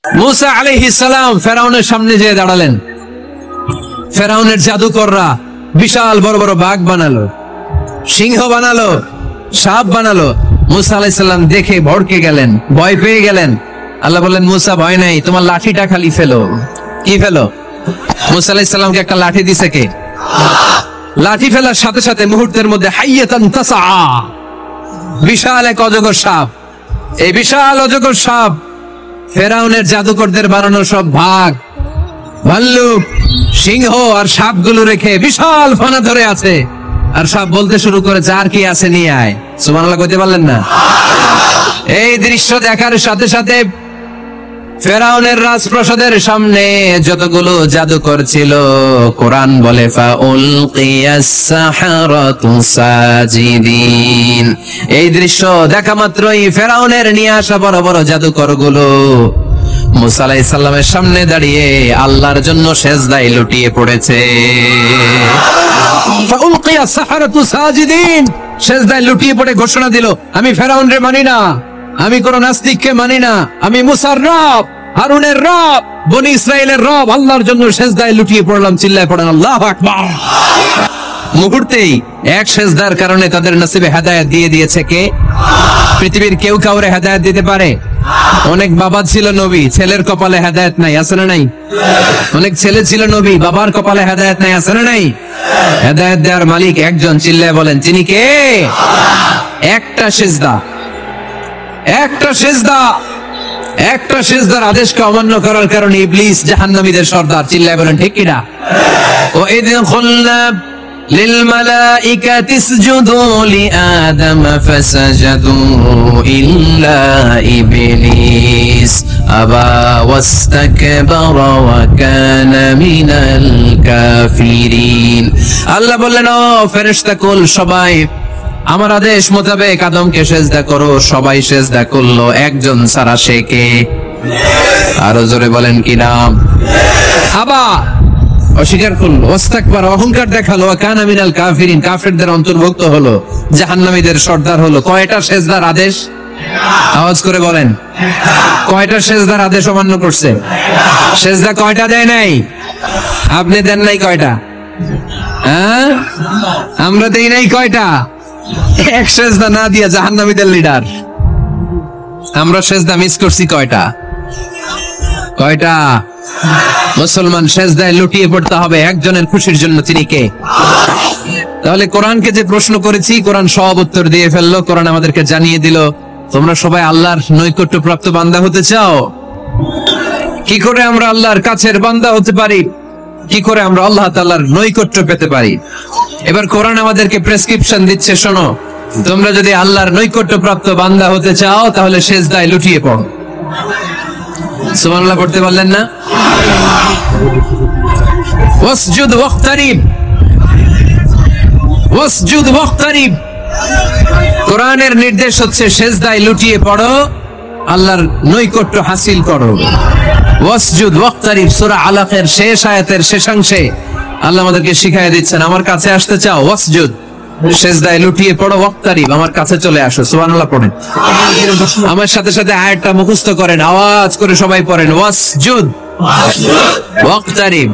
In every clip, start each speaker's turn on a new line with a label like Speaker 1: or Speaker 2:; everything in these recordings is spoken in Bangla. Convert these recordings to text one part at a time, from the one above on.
Speaker 1: মুসা আলাইহিস সালাম ফেরাউনের সামনে যেয়ে দাঁড়ালেন। ফেরাউনের জাদুকররা বিশাল বড় বড় বাঘ বানালো, সিংহ বানালো, সাপ বানালো। মুসা আলাইহিস সালাম দেখে ভড়কে গেলেন, ভয় পেয়ে গেলেন। আল্লাহ বললেন, মুসা ভয় নাই, তোমার লাঠিটা খালি ফেলো। কি ফেলো? মুসা আলাইহিস সালামকে একটা লাঠি দিছে কে? লাঠি ফেলার সাথে সাথে মুহূর্তের মধ্যে হাইয়াতান তাসআ, বিশাল এক অজগর সাপ। এই বিশাল অজগর সাপ ফেরাউনের জাদুকরদের বানানো সব বাঘ, ভাল্লুক, সিংহ আর সাপগুলো রেখে বিশাল ফানা ধরে আছে। আর সাপ বলতে শুরু করেছে, আর কি আছে নিয়ে আয়। সুবহানাল্লাহ কইতে পারলেন না? এই দৃশ্য দেখার সাথে সাথে ফেরাউনের রাজপ্রাসাদের সামনে যতগুলো জাদুকর ছিল, কোরআন বলে ফাউলকিয়াস সাহারাতু সাজিদিন। এই দৃশ্য দেখা মাত্রই ফেরাউনের নিয়ে আসা বড় বড় জাদুকর গুলো মুসা আলাইহিস সালামের সামনে দাঁড়িয়ে আল্লাহর জন্য সিজদায় লুটিয়ে পড়েছে। ফাউলকিয়াস সাহারাতু সাজিদিন, সিজদায় লুটিয়ে পড়ে ঘোষণা দিল, আমি ফেরাউনরে মানি না, আমি কোন নাস্তিককে মানি না, আমি মুসার রব, হারুনের রব, বনি ইসরাইলের রব, আল্লাহর জন্য সিজদায় লুটিয়ে পড়লাম। চিল্লায় পড়েন আল্লাহু আকবার। মুহূর্তেই এক সিজদার কারণে তাদের নসিবে হেদায়েত দিয়ে দিয়েছে কে? পৃথিবীর কেউ কাউরে হেদায়েত দিতে পারে? অনেক বাবা ছিল নবী, ছেলের কপালে হেদায়েত নাই, আছে না নাই? অনেক ছেলে ছিল নবী, বাবার কপালে হেদায়েত নাই, আছে না নাই? হেদায়েত দেওয়ার মালিক একজন, চিল্লায় বলেন তিনি কে? একটা সিজদা, একটা সিজদা, একটা সিজদার আদেশকে অমান্য করার কারণে ইবলিস জাহান্নামীদের সর্দার। চিল্লায় বলেন ঠিক কিনা? ওয়াইদ খুলনা লিল মালাইকাতি ইসজুদু লিআদম ফাসাজাদু ইল্লা ইবলিস আবা ওয়াস্তাকবারা ওয়া কানা মিনাল কাফিরিন। আল্লাহ বললেন, ও ফেরেশতা কুল সবাই আমার আদেশ মোতাবেক আদমকে সিজদা করো। সবাই সিজদা করলো, একজন ছাড়া, সে কে? আরো জোরে বলেন কি নাম? আবা, অস্বীকার করলো, ওয়াস্তাকবার, অহংকার দেখালো, ওয়া কানা মিনাল কাফিরিন, কাফেরদের অন্তর্ভুক্ত হলো, জাহান্নামীদের সর্দার হলো। কয়টা সিজদার আদেশ? আওয়াজ করে বলেন, কয়টা সিজদার আদেশ অমান্য করছে? সিজদা কয়টা দেয় নাই? আপনি দেন নাই কয়টা? হ্যাঁ, আমরা দেই নাই কয়টা? এক সিজদা না দিয়া জাহান্নামীদের লিডার। আমরা সিজদা মিস করছি কয়টা? কয়টা? মুসলমান সিজদায় লুটিয়ে পড়তে হবে একজনের খুশির জন্য, তিনি কে? তাহলে কোরআনকে যে প্রশ্ন করেছি, কোরআন সব উত্তর দিয়ে ফেললো। কোরআন আমাদেরকে জানিয়ে দিল, তোমরা সবাই আল্লাহর নৈকট্য প্রাপ্ত বান্দা হতে চাও? কি করে আমরা আল্লাহর কাছের বান্দা হতে পারি? কি করে আমরা আল্লাহ তাআলার নৈকট্য পেতে পারি? এবার কোরআন আমাদেরকে প্রেসক্রিপশন দিচ্ছে, শোনো, তোমরা যদি আল্লাহর নৈকট্য প্রাপ্ত বান্দা হতে চাও তাহলে সিজদায় লুটিয়ে পড়ো। সুবহানাল্লাহ পড়তে পারলেন না? ওয়াসজুদ ওয়াক্তারিব, ওয়াসজুদ ওয়াক্তারিব। কোরআনের নির্দেশ হচ্ছে সিজদায় লুটিয়ে পড়ো, আল্লাহর নৈকট্য হাসিল করো। ওয়াসজুদ ওয়াক্তারিব, সূরা আলাকের শেষ আয়াতের শেষাংশে আল্লাহ আমাদেরকে শিখাইয়া দিচ্ছেন, আমার কাছে আসতে চাও, ওয়াসজুদ, সিজদায় লুটিয়ে পড়ো, ওয়াক্তারিব, আমার কাছে চলে আসো। সুবহানাল্লাহ পড়েন, আমার সাথে সাথে আয়াতটা মুখস্থ করেন, আওয়াজ করে সবাই পড়েন, ওয়াসজুদ ওয়াক্তারিব,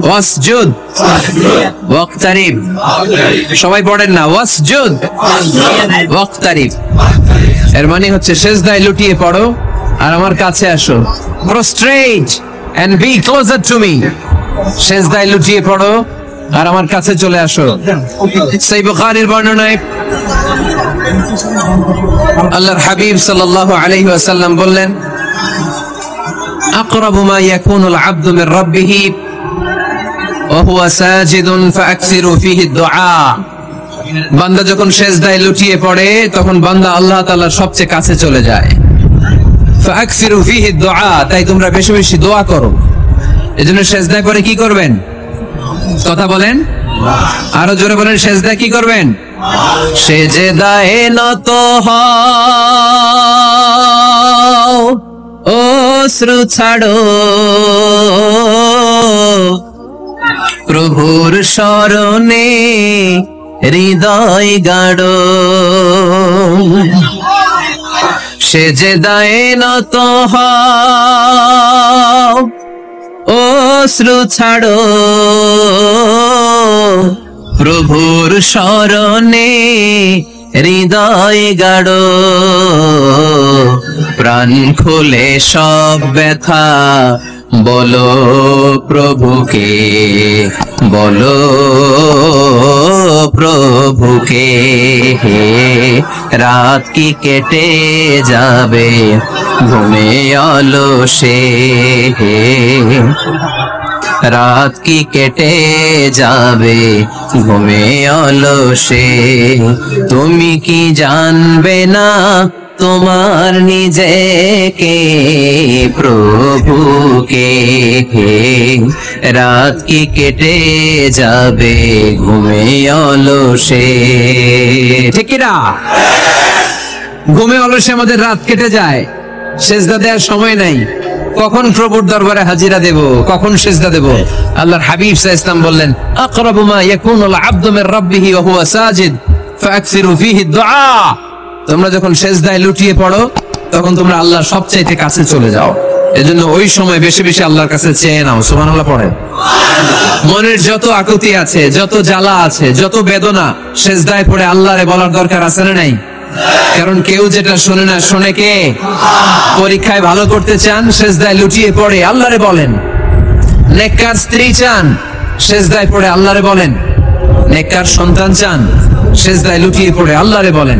Speaker 1: ওয়াসজুদ ওয়াক্তারিব। সবাই পড়েন না, ওয়াসজুদ ওয়াক্তারিব। এর মানে হচ্ছে সিজদায় লুটিয়ে পড়ো আর আমার কাছে আসো। prostrate and be closer to me, সিজদায় লুটিয়ে পড়ো আর আমার কাছে চলে আসো। সহিহ বুখারীর বর্ণনায় আল্লাহর হাবিব সাল্লাল্লাহু আলাইহি ওয়াসাল্লাম বললেন, আকরাবু মা ইয়াকুনুল আবদু মির রাব্বিহি ওয়া হুয়া সাজিদুন ফাআকসিরু ফীহি দুআ। বান্দা যখন সিজদায় লুটিয়ে পড়ে তখন বান্দা আল্লাহ তাআলার সবচেয়ে কাছে চলে যায়। ফাআকসিরু ফীহি দুআ, তাই তোমরা বেশি বেশি দোয়া করো। এজন্য সিজদা করে কি করবেন? কথা বলেন, আরো জোরে বলেন, সিজদা কি করবেন? সিজদায়ে নত হও, অশ্রু ছাড়ো, প্রভুর শরণে হৃদয় গাড়ো। সিজদায়ে নত হও,
Speaker 2: অশ্রু ছাড়ো, প্রভুর শরণে হৃদয় গাড়ো, প্রাণ খুলে সব ব্যথা বলো প্রভুকে, বলো প্রভুকে। রাত কি কেটে যাবে ঘুমে অলসে, রাত কি কেটে যাবে ঘুমে অলসে, তুমি কি জানবে না তোমার নিজেকে প্রভুকে। রাত কি কেটে যাবে ঘুমে অলসে,
Speaker 1: ঠিক না? ঘুমে অলসে আমাদের রাত কেটে যায়, সেজদা দেওয়ার সময় নাই। কখন প্রভুর দরবারে হাজিরা দেব, কখন সেজদা দেব? আল্লাহর হাবিব সাল্লাল্লাহু আলাইহি ওয়াসাল্লাম বললেন, আকরাবু মা ইয়াকুনুল আবদু মির রাব্বিহি ওয়া হুয়া সাজিদ ফাকসিরু ফীহি দুআ। তোমরা যখন সেজদায় লুটিয়ে পড়ো তখন তোমরা আল্লাহর সবচাইতে কাছে চলে যাও। এজন্য ওই সময় বেশি বেশি আল্লাহর কাছে চেয়ে নাও। সুবহানাল্লাহ পড়েন। মনের যত আকুতি আছে, যত জ্বালা আছে, যত বেদনা, সেজদায় পড়ে আল্লাহরে বলার দরকার আছে না নাই? কারণ কেউ যেটা শোনে না, শোনে কে? পরীক্ষায় ভালো করতে চান, সেজদায় লুটিয়ে পড়ে আল্লাহরে বলেন। নেককার স্ত্রী চান, সেজদায় পড়ে আল্লাহরে বলেন। নেককার সন্তান চান, সেজদায় লুটিয়ে পড়ে আল্লাহরে বলেন।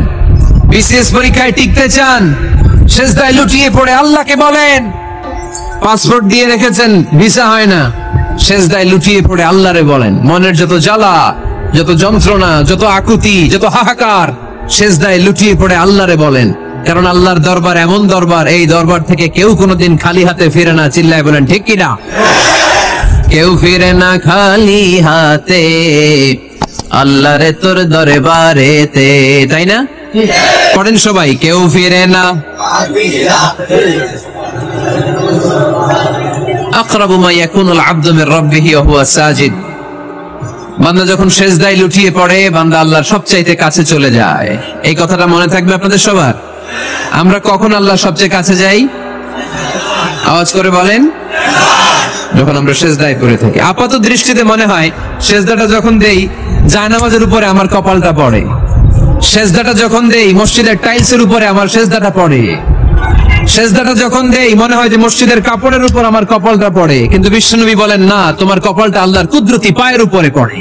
Speaker 1: বিসিএস পরীক্ষায় টিকতে চান, সেজদায় লুটিয়ে পড়ে আল্লাহকে বলেন। পাসপোর্ট দিয়ে রেখেছেন, ভিসা হয় না, সেজদায় লুটিয়ে পড়ে আল্লাহরে বলেন। মনের যত জ্বালা, যত যন্ত্রণা, যত আকুতি, যত হাহাকার, সেজদায় লুটিয়ে পড়ে আল্লাহরে বলেন। কারণ আল্লাহর দরবার এমন দরবার, এই দরবার থেকে কেউ কোনোদিন খালি হাতে ফিরে না। চিল্লায় বলেন ঠিক কিনা? কেউ ফিরে না খালি হাতে আল্লাহরে তোর দরবারেতে, তাই না? পড়েন সবাই, কেউ ফিরে না। আকরাবু মা ইয়াকুনুল আবদু মির রাব্বিহি ওয়া হুয়া সাজিদ। বান্দা যখন সেজদায় লুটিয়ে পড়ে, বান্দা আল্লাহর সবচাইতে কাছে চলে যায়। এই কথাটা মনে থাকবে আপনাদের সবার। আমরা কখন আল্লাহর সবচেয়ে কাছে যাই? আওয়াজ করে বলেন। যখন আমরা সেজদায় পড়ে থাকি। আপাত দৃষ্টিতে মনে হয় সেজদাটা যখন দেই জায়নামাজের উপরে আমার কপালটা পড়ে, সেজদাটা যখন দেই মসজিদের টাইলসের উপরে আমার সেজদাটা পড়ে, সেজদাটা যখন দেই মনে হয় যে মসজিদের কাপড়ের উপর আমার কপালটা পড়ে। কিন্তু বিশ্বনবী বলেন, না, তোমার কপালটা আল্লাহর কুদরতি পায়ের উপরে পড়ে।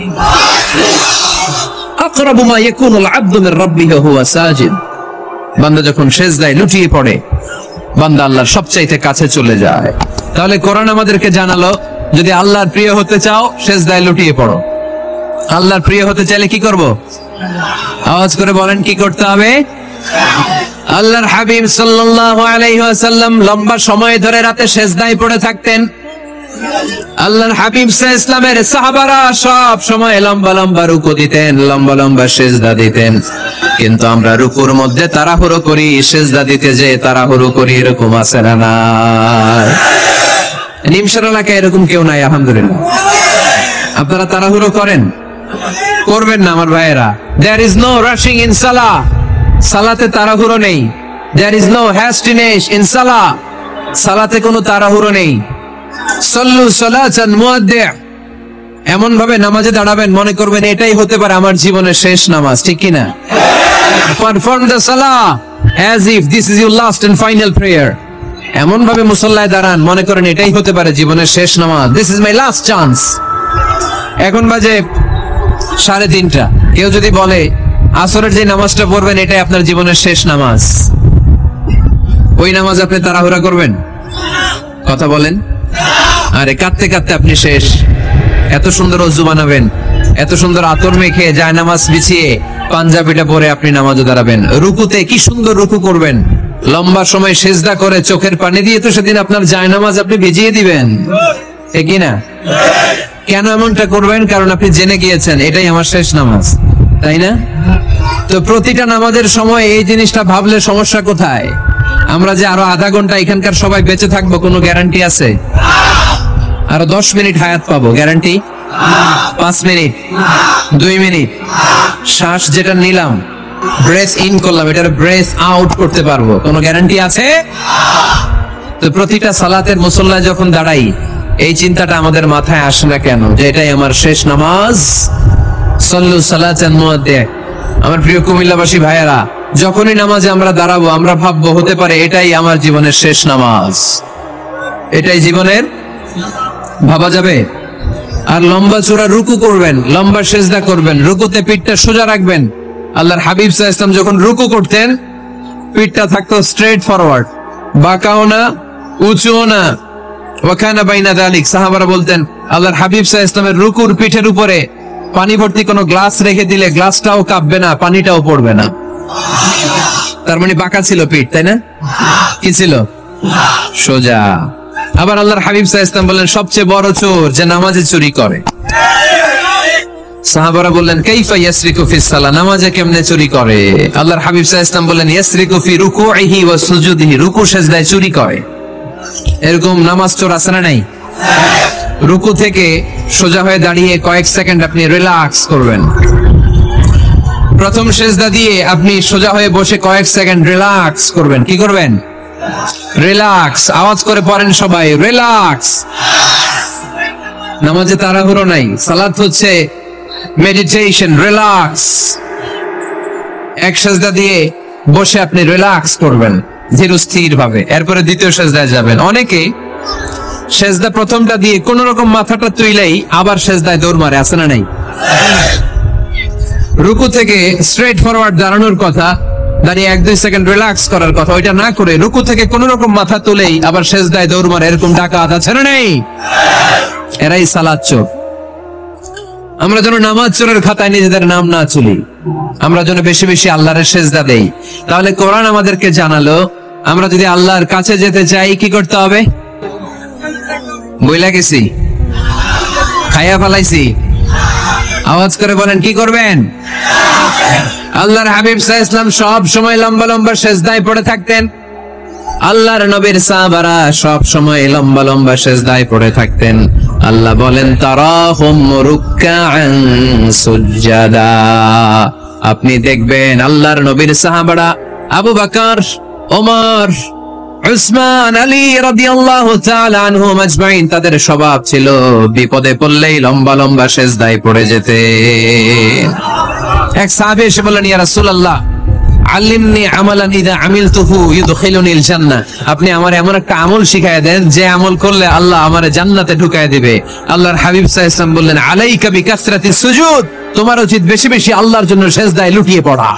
Speaker 1: আকরাবু মা ইয়াকুনুল আবদু মির রাব্বিহি ওয়া হুয়া সাজিদ। বান্দা যখন সেজদায় লুটিয়ে পড়ে, বান্দা আল্লাহর সবচাইতে কাছে চলে যায়। তাহলে কোরআন আমাদেরকে জানালো, যদি আল্লাহর প্রিয় হতে চাও সেজদায় লুটিয়ে পড়ো। আল্লাহর প্রিয় হতে চাইলে কি করব? আওয়াজ করে বলেন, কি করতে হবে? আল্লাহর হাবিব সাল্লাল্লাহু আলাইহি ওয়াসাল্লাম লম্বা সময় ধরে রাতে সেজদায় পড়ে থাকতেন। আল্লাহর হাবিব সাল্লাল্লাহু আলাইহি ওয়াসাল্লামের সাহাবারা সব সময় লম্বা লম্বা রুকু দিতেন, লম্বা লম্বা সেজদা দিতেন। কিন্তু আমরা রুকুর মধ্যে তাড়াহুড়ো করি, সেজদা দিতে যে তাড়াহুড়ো করি, এরকম আছে না? নাই। নিমশার এলাকায় এরকম কেউ নাই আলহামদুলিল্লাহ। আপনারা তাড়াহুড়ো করেন? করবেন না আমার ভাইয়েরা। There is no rushing in salah. সালাতে তাড়াহুড়ো নেই। There is no hastiness in salah. সালাতে কোনো তাড়াহুড়ো নেই। সল্লু সালাতান মুআদ্দি'। এমন ভাবে নামাজে দাঁড়াবেন মনে করবেন এটাই হতে পারে আমার জীবনের শেষ নামাজ, ঠিক কি না? Perform the salah as if this is your last and final prayer. এমন ভাবে মুসল্লায় দাঁড়ান মনে করেন এটাই হতে পারে জীবনের শেষ নামাজ। This is my last chance. এখন বাজে 3:30। কেউ যদি বলে আসরের যে নামাজটা পড়বেন এটাই আপনার জীবনের শেষ নামাজ, ওই নামাজ আপনি তাড়াহুড়া করবেন? কথা বলেন। আরে কাঁদতে কাঁদতে আপনি শেষ। এত সুন্দর ওযু বানাবেন, এত সুন্দর আতর মেখে জায়নামাজ বিছিয়ে পাঞ্জাবিটা পরে আপনি নামাজে দাঁড়াবেন। রুকুতে কি সুন্দর রুকু করবেন, লম্বা সময় সেজদা করে চোখের পানি দিয়ে তো সেদিন আপনার জায়নামাজ আপনি ভিজিয়ে দিবেন, ঠিক কি না? কেন এমনটা করবেন? কারণ আপনি জেনে গিয়েছেন এটাই আমার শেষ নামাজ, তাই না? তো প্রতিটা নামাজের সময় এই জিনিসটা ভাবলে সমস্যা কোথায়? আমরা যে আরো আধা ঘন্টা এখানকার সবাই বেঁচে থাকবো কোনো গ্যারান্টি আছে? আরো 10 মিনিট হায়াত পাবো, গ্যারান্টি? 5 মিনিট, 2 মিনিট, শ্বাস যেটা নিলাম, ব্রেথ ইন করলাম, এটার ব্রেথ আউট করতে পারবো, কোনো গ্যারান্টি আছে? তো প্রতিটা সালাতের মুসল্লায় যখন দাঁড়াই এই চিন্তাটা আমাদের মাথায় আসে না কেন যে এটাই আমার শেষ নামাজ? সল্লু সালাতান মুআদ্দিয়া। আমার প্রিয় কুমিল্লাবাসী ভাইয়েরা, যখনই নামাজে আমরা দাঁড়াবো আমরা ভাববো হতে পারে এটাই আমার জীবনের শেষ নামাজ। এটাই জীবনের, ভাবা যাবে? আর লম্বা চূড়া রুকু করবেন, লম্বা সেজদা করবেন, রুকুতে পিঠটা সোজা রাখবেন। আল্লাহর হাবিব সাল্লাল্লাহু আলাইহি ওয়াসাল্লাম যখন রুকু করতেন পিঠটা থাকতো স্ট্রেট ফরওয়ার্ড, বাঁকাও না উঁচুও না। ওয়াকানা বাইনা যালিক। সাহাবারা বলতেন আল্লাহর হাবিব সাল্লাল্লাহু আলাইহি ওয়াসাল্লামের রুকুর পিঠের উপরে পানি ভর্তি কোনো গ্লাস রেখে দিলে গ্লাসটাও কাঁপবে না, পানিটাও পড়বে না। তার মানে বাঁকা ছিল পিঠ, তাই না? কি ছিল? সোজা। আবার আল্লাহর হাবিব সাল্লাল্লাহু আলাইহি ওয়াসাল্লাম বললেন সবচেয়ে বড় চোর যে নামাজে চুরি করে। সাহাবারা বললেন কাইফা ইয়াসরিকু ফিস সালাহ, নামাজে কেমনে চুরি করে? আল্লাহর হাবিব সাল্লাল্লাহু আলাইহি ওয়াসাল্লাম বললেন ইয়াসরিকু ফি রুকুইহি ওয়া সুজুদিহি, রুকু সেজদায় চুরি করে। এরকম নামাজ চোর আছে না নাই? রুকু থেকে সোজা হয়ে দাঁড়িয়ে কয়েক সেকেন্ড আপনি রিল্যাক্স করবেন। প্রথম সেজদা দিয়ে আপনি সোজা হয়ে বসে কয়েক সেকেন্ড রিল্যাক্স করবেন। কি করবেন? রিল্যাক্স। আওয়াজ করে পড়েন সবাই, রিল্যাক্স। নামাজে তাড়াহুড়ো নাই, সালাত হচ্ছে মেডিটেশন, রিল্যাক্স। এক সেজদা দিয়ে বসে আপনি রিল্যাক্স করবেন ধীর স্থির ভাবে, এরপরে দ্বিতীয় সেজদায় যাবেন। অনেকে সেজদা প্রথমটা দিয়ে কোন রকম মাথাটা তুইলেই আবার সেজদায় দৌড় মারে, আছে না নাই? রুকু থেকে স্ট্রেট ফরওয়ার্ড দাঁড়ানোর কথা, দাঁড়িয়ে 1-2 সেকেন্ড রিল্যাক্স করার কথা, ওইটা না করে রুকু থেকে কোন রকম মাথা তুলেই আবার সেজদায় দৌড় মারে, এরকম ডাকাত আছে না নাই? এরাই সালাত চোর। আমরা যেন নামাজ চোরের খাতায় নিজেদের নাম না তুলি, আমরা যেন বেশি বেশি আল্লাহর সেজদা দেই। তাহলে কোরআন আমাদেরকে জানালো আমরা যদি আল্লাহর কাছে যেতে চাই কি করতে হবে? বইলা গেছি, খাইয়া ফেলাইছি, আওয়াজ করে বলেন কি করবেন? আল্লাহর হাবিব সাল্লাল্লাহু আলাইহি ওয়াসাল্লাম সব সময় লম্বা লম্বা সেজদায় পড়ে থাকতেন। আল্লাহর নবীর সাহাবারা সব সময় লম্বা লম্বা সেজদায় পড়ে থাকতেন। আল্লাহ বলেন তারাহুম রুকআন সুজদা। আপনি দেখবেন আল্লাহর নবীর সাহাবারা আবু বকর, ওমর, উসমান, আলী রাদিয়াল্লাহু তাআলা আনহুম আজমাইন, তাদের স্বভাব ছিল বিপদে পড়লেই লম্বা লম্বা সেজদায় পড়ে যেতে। এক সাহাবী এসে বললেন ইয়া রাসূলুল্লাহ আল্লিমনি আমালান ইযা আমিলতুহু ইউদখিলুনিল জান্নাহ, আপনি আমার এমন একটা আমল শিখায় দেন যে আমল করলে আল্লাহ আমারে জান্নাতে ঢুকায় দিবে। আল্লাহর হাবিব সাল্লাল্লাহু আলাইহি ওয়াসাল্লাম বললেন আলাইকা বিকাসরাতিস সুজুদ, তোমার উচিত বেশি বেশি আল্লাহর জন্য সেজদায় লুটিয়ে পড়া।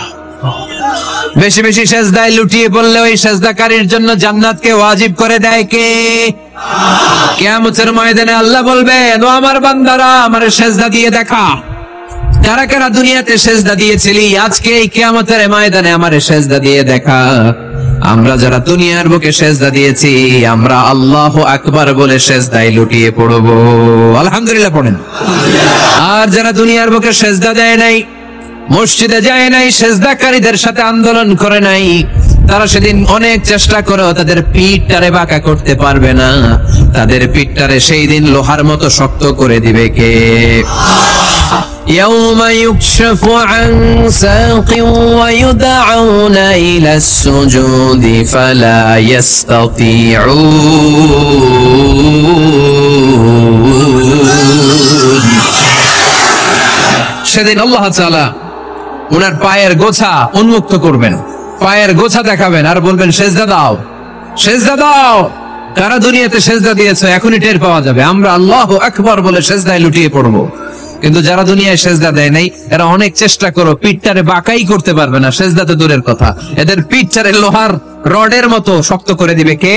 Speaker 1: বেশি বেশি সেজদায় লুটিয়ে পড়লে ওই সেজদাকারীর জন্য জান্নাতকে ওয়াজিব করে দেয় কে? কিয়ামতের ময়দানে আল্লাহ বলবেন ও আমার বান্দারা আমারে সেজদা দিয়ে দেখা। কারা কারা দুনিয়াতে সেজদা দিয়েছিলি, আজকে এই কিয়ামতের ময়দানে আমারে সেজদা দিয়ে দেখা। আমরা যারা দুনিয়ার বুকে সেজদা দিয়েছি আমরা আল্লাহু আকবার বলে সেজদায় লুটিয়ে পড়বো, আলহামদুলিল্লাহ পড়েন। আর যারা দুনিয়ার বুকে সেজদা দেয় নাই, মসজিদে যায় নাই, সেজদাকারীদের সাথে আন্দোলন করে নাই, তারা সেদিন অনেক চেষ্টা করেও তাদের পিঠটারে বাঁকা করতে পারবে না। তাদের পিঠটারে সেই দিন লোহার মতো শক্ত করে দিবে কে? يوم يكشف عن ساق ويدعون إلى السجود فلا يستطيعون। সেদিন আল্লাহ তাআলা ওনার পায়ের গোছা উন্মুক্ত করবেন, পায়ের গোছা দেখাবেন আর বলবেন সেজদা দাও, সেজদা দাও। কারা দুনিয়াতে সেজদা দিয়েছে এখনই টের পাওয়া যাবে। আমরা আল্লাহু আকবার বলে সেজদায় লুটিয়ে পড়বো, কিন্তু যারা দুনিয়ায় সেজদা দেয় নাই এরা অনেক চেষ্টা করো পিঠটারে বাঁকাই করতে পারবে না, সেজদা তো দূরের কথা, এদের পিঠটারে লোহার রডের মতো শক্ত করে দিবে কে?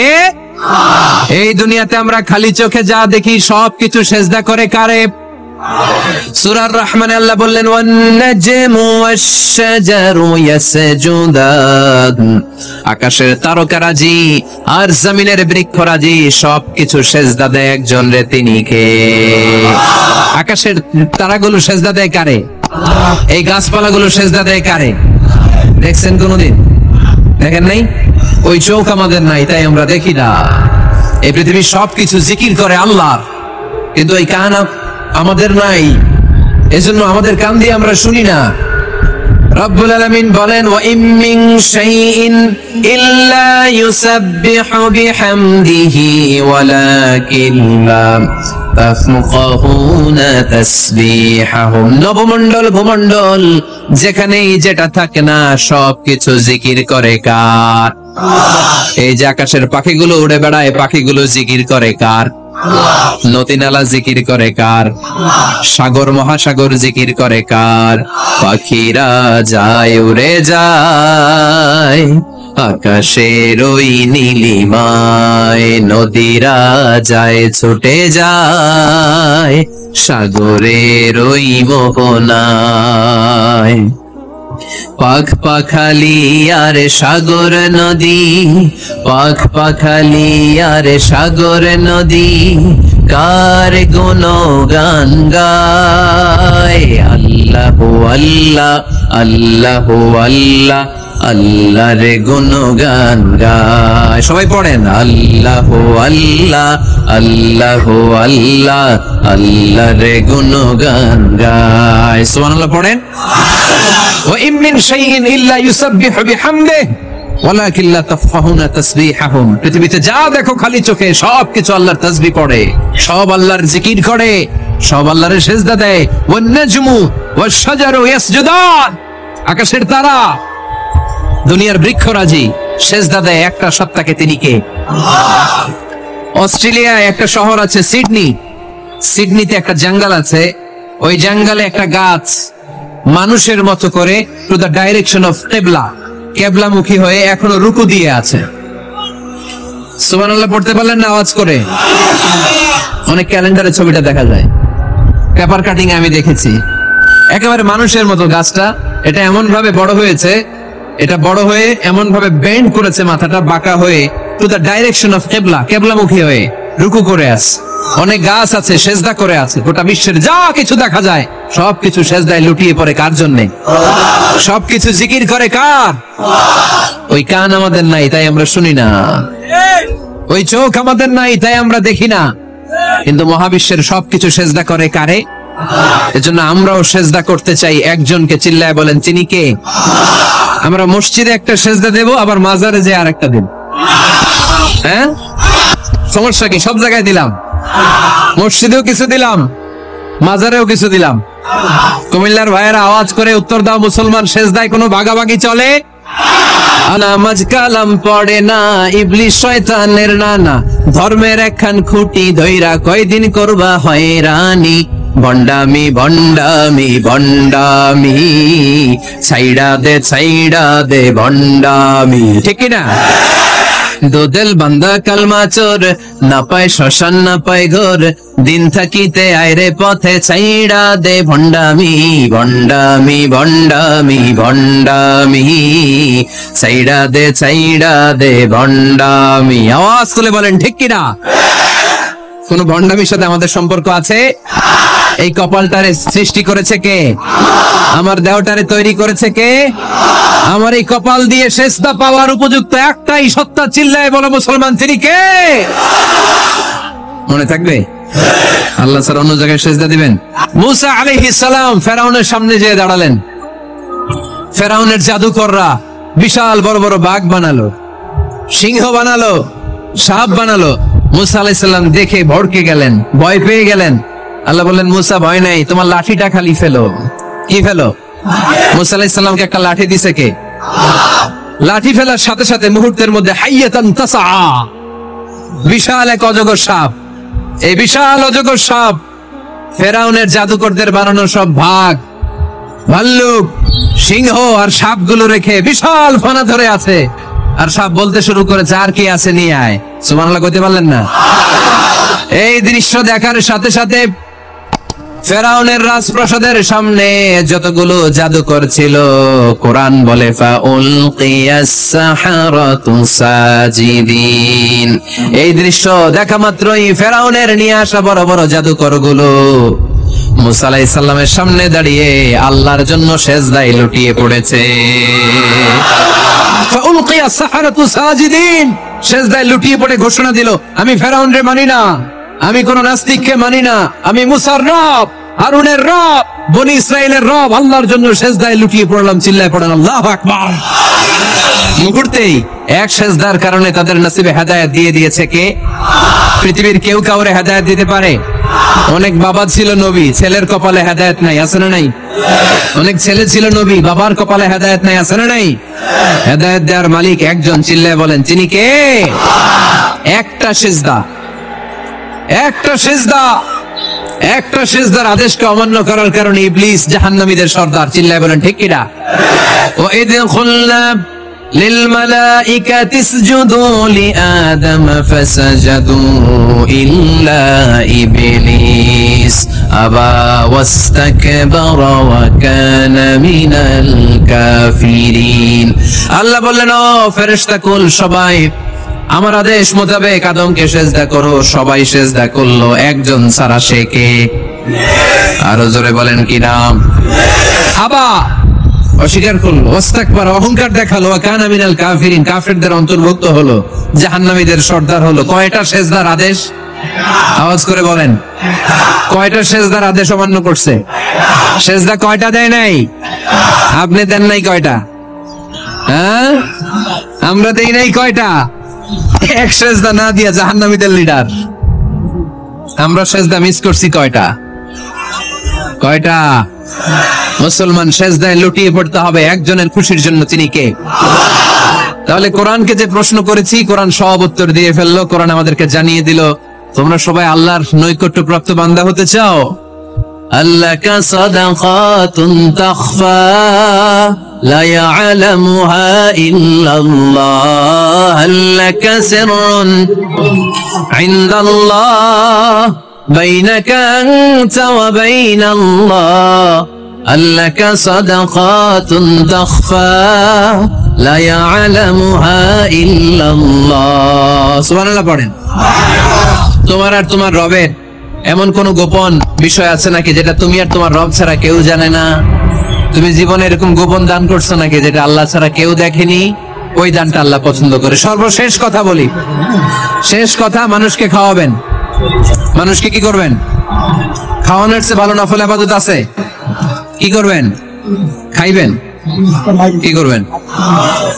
Speaker 1: এই দুনিয়াতে আমরা খালি চোখে যা দেখি সবকিছু সেজদা করে কারে? সূরা আর-রহমানে আল্লাহ বললেন ওয়ান নাজমু ওয়াশ-শাজারু ইয়াসজুদান, আকাশের তারকারাজি আর জমিনের বৃক্ষরাজি সবকিছু সেজদা দেয় একজন রে, তিনি কে? আকাশের তারাগুলো সেজদা দেয় কারে? এই গাছপালাগুলো সেজদা দেয় কারে? দেখছেন কোনদিন? দেখেন নাই? ওই চোখ আমাদের নাই তাই আমরা দেখি না। এই পৃথিবীর সবকিছু জিকির করে আল্লাহ, কিন্তু এই কান আমাদের নাই, এজন্য আমাদের কান দিয়ে আমরা শুনি না। রব্বুল আলামিন বলেন ওয়া ইম মিন শাইইন ইল্লা ইউসাব্বিহু বিহামদিহি ওয়ালাকিন লা তাফকাহুনা তাসবিহাহুম। নবমণ্ডল ভূমণ্ডল যেখানেই যেটা থাকে না সবকিছু জিকির করে কার? এই যে আকাশের পাখিগুলো উড়ে বেড়ায়, পাখিগুলো জিকির করে কার? নদী নালা জিকির করে কার? সাগর মহাসাগর জিকির করে কার? পাখিরা যায় উড়ে যায় আকাশের ওই নীলিমায়, নদীরা যায় ছুটে যায় সাগরের ওই মোহনায়। পাখ পাখালি আর সাগর নদী, পাখ পাখালি আর সাগর নদী কার গুণগান গায়? আল্লাহ আল্লাহ আল্লাহ আল্লাহ আল্লাহর গুণগান গায়। সবাই পড়েন আল্লাহ আল্লাহ আল্লাহ আল্লাহ আল্লাহর গুণগান গায়। সুবহানাল্লাহ পড়েন। ওয়া ইম মিন শাইইন ইল্লা ইউসাব্বিহু বিহামদিহি ওয়ালাকিন লা তাফকাহুনা তাসবিহাহুম। পৃথিবীতে যা দেখো খালি চোখে সবকিছু আল্লাহর তাসবিহ পড়ে, সব আল্লাহর জিকির করে, সব আল্লাহর সিজদা দেয়। ওয়ান নাজমু ওয়াশ শাজারু ইয়াসজুদান, আকাশের তারা দুনিয়ার বৃক্ষরাজি সিজদা দেয় একটা সত্তাকে, তিনি কে? অস্ট্রেলিয়ায় একটা শহর আছে সিডনি, সিডনিতে একটা জঙ্গল আছে, ওই জঙ্গলে একটা গাছ মানুষের মতো করে টু দ্য ডাইরেকশন অফ কিবলা, কিবলামুখী হয়ে এখনো রুকু দিয়ে আছে। সুবহানাল্লাহ পড়তে পারলেন না আওয়াজ করে? অনেক ক্যালেন্ডারে ছবিটা দেখা যায়, পেপার কাটিং আমি দেখেছি। একেবারে মানুষের মতো গাছটা, এটা এমন ভাবে বড় হয়েছে, এটা বড় হয়ে এমন ভাবে বেন্ড করেছে, মাথাটা বাঁকা হয়ে টু দ্য ডাইরেকশন অফ কিবলা, কিবলামুখী হয়ে রুকু করে আছে। অনেক গাছ আছে সেজদা করে আছে। গোটা বিশ্বের যা কিছু দেখা যায় সবকিছু সেজদায় লুটিয়ে পড়ে কার জন্যে? সবকিছু জিকির করে কার? ওই কান আমাদের নাই তাই আমরা শুনি না, ওই চোখ আমাদের নাই তাই আমরা দেখি না, কিন্তু মহাবিশ্বের সবকিছু সেজদা করে কারে? এজন্য আমরাও সেজদা করতে চাই একজনকে। চিল্লায় বলেন তিনি কে? আমরা মসজিদে একটা সেজদা দেব, আবার মাজারে যে আরেকটা দেব। হ্যাঁ, সমস্যা কি? সব জায়গায় দিলাম, মসজিদেও কিছু দিলাম, মাজারেও কিছু দিলাম। কুমিল্লার ভাইয়েরা আওয়াজ করে উত্তর দাও, মুসলমান সেজদায় কোনো ভাগাভাগি চলে? নামাজ কালাম পড়ে না ইবলিস শয়তানের নানা, ধর্মের একখান খুঁটি ধইরা কয়দিন করবা হয়রানি। ভণ্ডামি ভণ্ডামি ভণ্ডামি, ছাইড়া দে ভণ্ডামি, ঠিক কিনা? দুদেল বান্দা কালমা চোর, না পায় শ্মশান না পায় ঘর, দিন থাকিতে আইরে পথে ছাইড়া দে ভণ্ডামি ভণ্ডামি ভণ্ডামি ভণ্ডামি, ছাইড়া দে ভণ্ডামি। আওয়াজ তুলে বলেন ঠিক কিনা? কোন ভণ্ডামির সাথে আমাদের সম্পর্ক আছে? এই কপালটারে সৃষ্টি করেছে কে? আমার দেহটারে তৈরি করেছে কে? আমার এই কপাল দিয়ে সেজদা পাওয়ার উপযুক্ত একটাই সত্তা, চিল্লায় বলো মুসলমান, তিনি কে? মনে থাকবে? আল্লাহ ছাড়া অন্য জায়গায় সেজদা দিবেন? মুসা আলাইহিস সালাম ফেরাউনের সামনে যেয়ে দাঁড়ালেন। ফেরাউনের জাদুকররা বিশাল বড় বড় বাঘ বানালো, সিংহ বানালো, সাপ বানালো। মুসা আলাইহিস সালাম দেখে ভড়কে গেলেন, ভয় পেয়ে গেলেন। আল্লাহ বললেন, মুসা ভয় নাই, তোমার লাঠিটা খালি ফেলো। কি ফেলো? মুসা আলাইহিস সালামকে একটা লাঠি দিছে কে? লাঠি ফেলার সাথে সাথে মুহূর্তের মধ্যে হাইয়াতান তাসআ, বিশাল এক অজগর সাপ। এই বিশাল অজগর সাপ ফেরাউনের জাদুকরদের বানানো সব ভাগ, ভাল্লুক, সিংহ আর সাপগুলো রেখে বিশাল ফানা ধরে আছে। আর সাপ বলতে শুরু করেছে, আর কি আছে নিয়ে আয়। সুবহানাল্লাহ কইতে পারলেন না? এই দৃশ্য দেখার সাথে সাথে ফেরাউনের রাজপ্রাসাদের সামনে যতগুলো জাদুকর ছিল, কোরআন বলে ফাউলকিয়াস সাহারাতু সাজিদিন। এই দৃশ্য দেখা মাত্রই ফেরাউনের নিয়ে আসা বড় বড় জাদুকর গুলো মুসা আলাইহিস সালামের সামনে দাঁড়িয়ে আল্লাহর জন্য সেজদায় লুটিয়ে পড়েছে। ফাউলকিয়াস সাহারাতু সাজিদিন, সেজদায় লুটিয়ে পড়ে ঘোষণা দিল, আমি ফেরাউনরে মানি না, আমি কোন নাস্তিককে মানি না, আমি মুসার রব, হারুনের রব, বনি ইসরাইলের রব, আল্লাহর জন্য সেজদায় লুটিয়ে পড়লাম, চিল্লায় পড়েন আল্লাহু আকবার। মুহূর্তেই এক সেজদার কারণে তাদের নসিবে হেদায়েত দিয়ে দিয়েছে কে? পৃথিবীর কেউ কাউরে হেদায়েত দিতে পারে? অনেক বাবা ছিল নবী, ছেলের কপালে হেদায়েত নাই, আছে না নাই? অনেক ছেলে ছিল নবী, বাবার কপালে হেদায়েত নাই, আছে না নাই? হেদায়েত দেওয়ার মালিক একজন, চিল্লায় বলেন তিনি কে? একটা সিজদা, একটা সিজদা, একটা সিজদার আদেশকে অমান্য করার কারণে ইবলিস জাহান্নামীদের সর্দার, চিল্লায় বলেন ঠিক কিনা? ওয়াইদ খুলনা للملائكة اسجدوا لآدم فسجدوا إلا إبليس أبى واستكبر وكان من الكافرين আল্লাহ বললেন, ও ফেরেশতা কুল সবাই আমার আদেশ মোতাবেক আদমকে সেজদা করো। সবাই সেজদা করলো, একজন ছাড়া, সে কে? আরো জোরে বলেন কি নাম? আবা, অস্বীকার করলো, ওয়াস্তাকবার, অহংকার দেখালো, কানা মিনাল কাফিরিন, কাফেরদের অন্তর্ভুক্ত হলো, জাহান্নামীদের সর্দার হলো। কয়টা সেজদার আদেশ? আওয়াজ করে বলেন, কয়টা সেজদার আদেশ অমান্য করছে? সেজদা কয়টা দেয় নাই? আপনি দেন নাই কয়টা? হ্যাঁ, আমরা দেই নাই কয়টা? এক সেজদা না দিয়া জাহান্নামীদের লিডার। আমরা সেজদা মিস করছি কয়টা? কয়টা? মুসলমান সেজদায় লুটিয়ে পড়তে হবে একজনের খুশির জন্য, তিনি কে? তাহলে কোরআনকে যে প্রশ্ন করেছি, কোরআন সব উত্তর দিয়ে ফেললো। কোরআন আমাদেরকে জানিয়ে দিল, তোমরা সবাই আল্লাহর নৈকট্যপ্রাপ্ত বান্দা হতে চাও? আল্লাকা সাদাকাতুন তাখফা লা ইয়ালামুহা ইল্লাল্লাহ, আল্লাকা সিররুন ইনদাল্লাহ বাইনাকা আনতা ওয়া বাইনাল্লাহ, আল্লাকা সাদাকাতুন তাখফা লা ইয়ালামুহা ইল্লাল্লাহ। সুবহানাল্লাহ পড়েন। তোমার আর তোমার রবের এমন কোন গোপন বিষয় আছে নাকি যেটা তুমি আর তোমার রব ছাড়া কেউ জানে না? তুমি জীবনে এরকম গোপন দান করছো নাকি যেটা আল্লাহ ছাড়া কেউ দেখেনি? ওই দানটা আল্লাহ পছন্দ করে। সর্বশেষ কথা বলি, শেষ কথা, মানুষকে খাওয়াবেন। মানুষকে কি করবেন? খাওয়ানোর চেয়ে ভালো নফল ইবাদত আছে? কি করবেন? খাইবেন। কি করবেন?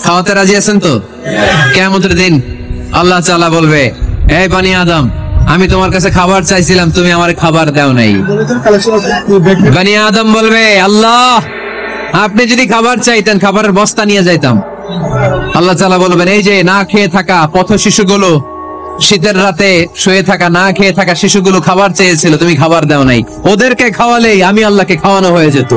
Speaker 1: খাওয়াতে রাজি আছেন তো? কিয়ামতের দিন আল্লাহ তাআলা বলবে, এই বনি আদম, আমি তোমার কাছে খাবার চাইছিলাম, তুমি আমার খাবার দাও নাই। বনি আদম বলবে, আল্লাহ আপনি যদি খাবার চাইতেন খাবারের বস্তা নিয়ে যাইতাম। আল্লাহ তাআলা বলবেন, এই যে না খেয়ে থাকা পথ শিশুগুলো, শীতের রাতে শুয়ে থাকা না খেয়ে থাকা শিশুগুলো খাবার চেয়েছিল, তুমি খাবার দাও নাই, ওদেরকে খাওয়ালেই আমি আল্লাহকে খাওয়ানো হয়ে যেত।